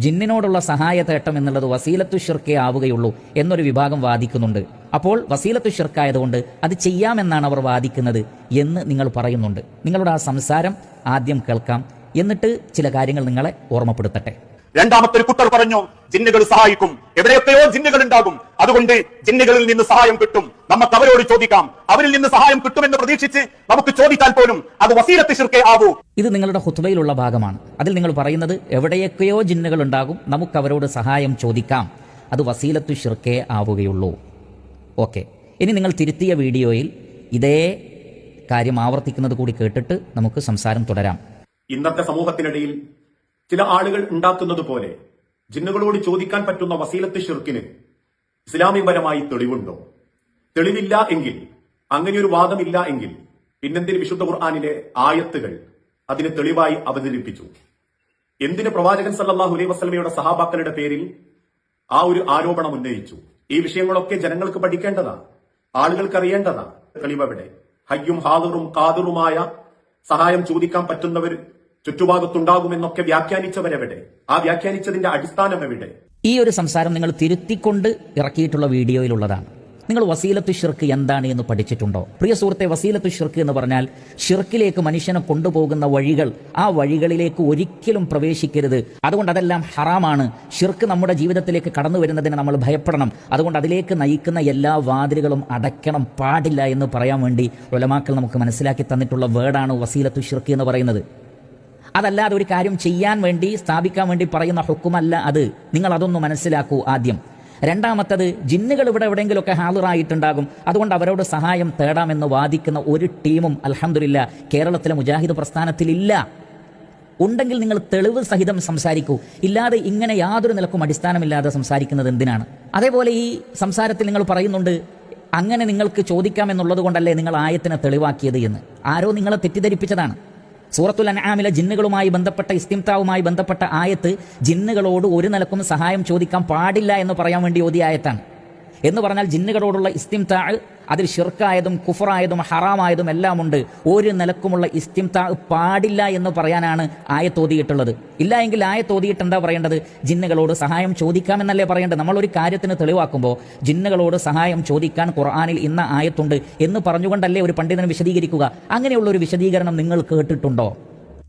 ജിന്നിനോടുള്ള സഹായതേട്ടം എന്നുള്ളത് വസീലത്തു ഷിർക്കേ ആവുകയുള്ളൂ എന്നൊരു വിഭാഗം വാദിക്കുന്നുണ്ട്. അപ്പോൾ വസീലത്തു ഷിർക്കായതുകൊണ്ട് അത് ചെയ്യാമെന്നാണ് അവർ വാദിക്കുന്നത് എന്ന് നിങ്ങൾ പറയുന്നുണ്ട്. നിങ്ങളുടെ ആ സംസാരം ആദ്യം കേൾക്കാം, എന്നിട്ട് ചില കാര്യങ്ങൾ നിങ്ങളെ ഓർമ്മപ്പെടുത്തട്ടെ. രണ്ടാമത്തെ ഒരു കുട്ടർ പറഞ്ഞു, ജിന്നുകൾ സഹായിക്കും, എവിടെയൊക്കെയോ ജിന്നുകൾ ഉണ്ടാകും, അതുകൊണ്ട് ജിന്നുകളിൽ നിന്ന് സഹായം കിട്ടും, നമുക്ക് അവരോട് ചോദിക്കാം, അവരിൽ നിന്ന് സഹായം കിട്ടുമെന്ന് പ്രതീക്ഷിച്ച് നമുക്ക് ചോദിച്ചാൽ പോലും അത് വസീലത്ത് ശിർക്കേ ആവൂ. ഇത് നിങ്ങളുടെ ഖുത്ബയിലുള്ള ഭാഗമാണ്. അതിൽ നിങ്ങൾ പറയുന്നത് എവിടെയൊക്കെയോ ജിന്നുകൾ ഉണ്ടാകും, നമുക്ക് അവരോട് സഹായം ചോദിക്കാം, അത് വസീലത്തു ശിർക്കേ ആവുകയുള്ളൂ. ഓക്കെ, ഇനി നിങ്ങൾ തിരുത്തിയ വീഡിയോയിൽ ഇതേ കാര്യം ആവർത്തിക്കുന്നത് കൂടി കേട്ടിട്ട് നമുക്ക് സംസാരം തുടരാം. ഇന്നത്തെ സമൂഹത്തിനിടയിൽ ചില ആളുകൾ ഉണ്ടാക്കുന്നത് പോലെ ജിന്നുകളോട് ചോദിക്കാൻ പറ്റുന്ന വസീലത്ത് ഷിർക്കിന് ഇസ്ലാമികപരമായി തെളിവുണ്ടോ? തെളിവില്ല എങ്കിൽ, അങ്ങനെയൊരു വാദമില്ല എങ്കിൽ പിന്നെന്തിന് വിശുദ്ധ ഖുർആനിലെ ആയത്തുകൾ അതിന് തെളിവായി അവതരിപ്പിച്ചു? എന്തിന് പ്രവാചകൻ സല്ലല്ലാഹു അലൈഹി വസല്ലമയുടെ സഹാബാക്കളുടെ പേരിൽ ആ ഒരു ആരോപണം ഉന്നയിച്ചു? ഈ വിഷയങ്ങളൊക്കെ ജനങ്ങൾക്ക് പഠിക്കേണ്ടതാ, ആളുകൾക്ക് അറിയേണ്ടതാ. തെളിവെവിടെ? ഹയ്യും ഹാദിറും ഖാദിറുമായ സഹായം ചോദിക്കാൻ പറ്റുന്നവർ ചുറ്റുഭാഗത്തുണ്ടാകുമെന്നൊക്കെ വ്യാഖ്യാനിച്ചവരെവിടെ? ആ വ്യാഖ്യാനിച്ചതിന്റെ അടിസ്ഥാനം എവിടെ? ഈ ഒരു സംസാരം നിങ്ങൾ തിരുത്തിക്കൊണ്ട് ഇറക്കിയിട്ടുള്ള വീഡിയോയിലുള്ളതാണ്. നിങ്ങൾ വസീലത്തു ഷിർക്ക് എന്താണ് എന്ന് പഠിച്ചിട്ടുണ്ടോ? പ്രിയ സുഹൃത്തെ, വസീലത്തു ഷിർക്ക് എന്ന് പറഞ്ഞാൽ ഷിർക്കിലേക്ക് മനുഷ്യനെ കൊണ്ടുപോകുന്ന വഴികൾ, ആ വഴികളിലേക്ക് ഒരിക്കലും പ്രവേശിക്കരുത്. അതുകൊണ്ട് അതെല്ലാം ഹറാമാണ്. ഷിർക്ക് നമ്മുടെ ജീവിതത്തിലേക്ക് കടന്നു വരുന്നതിന് നമ്മൾ ഭയപ്പെടണം. അതുകൊണ്ട് അതിലേക്ക് നയിക്കുന്ന എല്ലാ വാതിലുകളും അടയ്ക്കണം, പാടില്ല എന്ന് പറയാൻ വേണ്ടി ഉലമാക്കൾ നമുക്ക് മനസ്സിലാക്കി തന്നിട്ടുള്ള വേർഡാണ് വസീലത്തു ഷിർക്ക് എന്ന് പറയുന്നത്. അതല്ലാതെ ഒരു കാര്യം ചെയ്യാൻ വേണ്ടി, സ്ഥാപിക്കാൻ വേണ്ടി പറയുന്ന ഹുക്കുമല്ല അത്. നിങ്ങൾ അതൊന്ന് മനസ്സിലാക്കൂ ആദ്യം. രണ്ടാമത്തത്, ജിന്നുകൾ ഇവിടെ എവിടെയെങ്കിലുമൊക്കെ ഹാളിറായിട്ടുണ്ടാകും, അതുകൊണ്ട് അവരോട് സഹായം തേടാമെന്ന് വാദിക്കുന്ന ഒരു ടീമും അൽഹംദുലില്ലാ കേരളത്തിലെ മുജാഹിദ് പ്രസ്ഥാനത്തിലില്ല. ഉണ്ടെങ്കിൽ നിങ്ങൾ തെളിവ് സഹിതം സംസാരിക്കൂ. ഇല്ലാതെ ഇങ്ങനെ യാതൊരു നിലക്കും അടിസ്ഥാനമില്ലാതെ സംസാരിക്കുന്നത് എന്തിനാണ്? അതേപോലെ ഈ സംസാരത്തിൽ നിങ്ങൾ പറയുന്നുണ്ട്, അങ്ങനെ നിങ്ങൾക്ക് ചോദിക്കാമെന്നുള്ളത് കൊണ്ടല്ലേ നിങ്ങൾ ആയത്തിനെ തെളിവാക്കിയത് എന്ന്. ആരോ നിങ്ങളെ തെറ്റിദ്ധരിപ്പിച്ചതാണ്. സൂറത്തുൽ അൻആമിലെ ജിന്നുകളുമായി ബന്ധപ്പെട്ട ഇസ്തിംതാവുമായി ബന്ധപ്പെട്ട ആയത്ത് ജിന്നുകളോട് ഒരു നിലക്കും സഹായം ചോദിക്കാൻ പാടില്ല എന്ന് പറയാൻ വേണ്ടി ഓതിയ ആയത്താണ്. എന്ന് പറഞ്ഞാൽ ജിന്നുകളോടുള്ള ഇസ്തിംതാ അതിൽ ഷിർക്കായതും കുഫറായതും ഹറാമായതും എല്ലാം ഉണ്ട്. ഒരു നിലക്കുമുള്ള ഇസ്തിംതാ പാടില്ല എന്ന് പറയാനാണ് ആയത്തോതിയിട്ടുള്ളത്. ഇല്ല എങ്കിൽ ആയത്തോതിയിട്ട് എന്താ പറയേണ്ടത്? ജിന്നുകളോട് സഹായം ചോദിക്കാമെന്നല്ലേ പറയേണ്ടത്? നമ്മളൊരു കാര്യത്തിന് തെളിവാക്കുമ്പോൾ ജിന്നുകളോട് സഹായം ചോദിക്കാൻ ഖുർആനിൽ ഇന്ന ആയത്തുണ്ട് എന്ന് പറഞ്ഞുകൊണ്ടല്ലേ ഒരു പണ്ഡിതനെ വിശദീകരിക്കുക. അങ്ങനെയുള്ള ഒരു വിശദീകരണം നിങ്ങൾ കേട്ടിട്ടുണ്ടോ?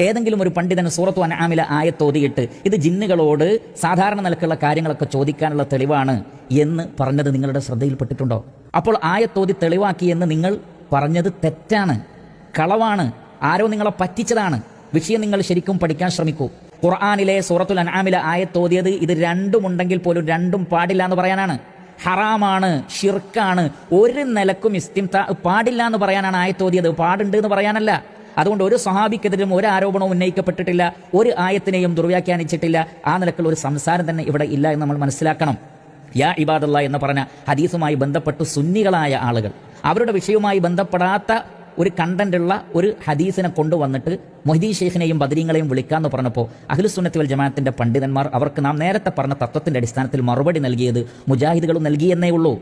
ഏതെങ്കിലും ഒരു പണ്ഡിതൻ സൂറത്തു അൻആമിലെ ആയത്തോതിയിട്ട് ഇത് ജിന്നുകളോട് സാധാരണ നിലക്കുള്ള കാര്യങ്ങളൊക്കെ ചോദിക്കാനുള്ള തെളിവാണ് എന്ന് പറഞ്ഞത് നിങ്ങളുടെ ശ്രദ്ധയിൽപ്പെട്ടിട്ടുണ്ടോ? അപ്പോൾ ആയത്തോതി തെളിവാക്കി എന്ന് നിങ്ങൾ പറഞ്ഞത് തെറ്റാണ്, കളവാണ്, ആരോ നിങ്ങളെ പറ്റിച്ചതാണ്. വിഷയം നിങ്ങൾ ശരിക്കും പഠിക്കാൻ ശ്രമിക്കൂ. ഖുർആനിലെ സൂറത്തുൽ അൻആമിലെ ആയത്തോതിയത് ഇത് രണ്ടുമുണ്ടെങ്കിൽ പോലും രണ്ടും പാടില്ല എന്ന് പറയാനാണ്. ഹറാമാണ്, ഷിർക്കാണ്, ഒരു നിലക്കും ഇസ്തിംതാ പാടില്ല എന്ന് പറയാനാണ് ആയത്തോതിയത്, പാടുണ്ട് എന്ന് പറയാനല്ല. അതുകൊണ്ട് ഒരു സ്വഹാബിക്കെതിരും ഒരു ആരോപണവും ഉന്നയിക്കപ്പെട്ടിട്ടില്ല, ഒരു ആയത്തിനെയും ദുർവ്യാഖ്യാനിച്ചിട്ടില്ല. ആ നിലക്കുള്ള ഒരു സംസാരം തന്നെ ഇവിടെ ഇല്ല എന്ന് നമ്മൾ മനസ്സിലാക്കണം. യാ ഇബാദല്ലാ എന്ന് പറഞ്ഞ ഹദീസുമായി ബന്ധപ്പെട്ട് സുന്നികളായ ആളുകൾ അവരുടെ വിഷയവുമായി ബന്ധപ്പെടാത്ത ഒരു കണ്ടന്റുള്ള ഒരു ഹദീസിനെ കൊണ്ടുവന്നിട്ട് മൊഹീദി ഷെയ്ഖിനെയും ബദരീങ്ങളെയും വിളിക്കാമെന്ന് പറഞ്ഞപ്പോൾ അഹ്ലുസുന്നത്തി വൽ ജമാഅത്തിന്റെ പണ്ഡിതന്മാർ അവർക്ക് നാം നേരത്തെ പറഞ്ഞ തത്വത്തിന്റെ അടിസ്ഥാനത്തിൽ മറുപടി നൽകിയത് മുജാഹിദുകളും നൽകിയെന്നേ ഉള്ളൂ.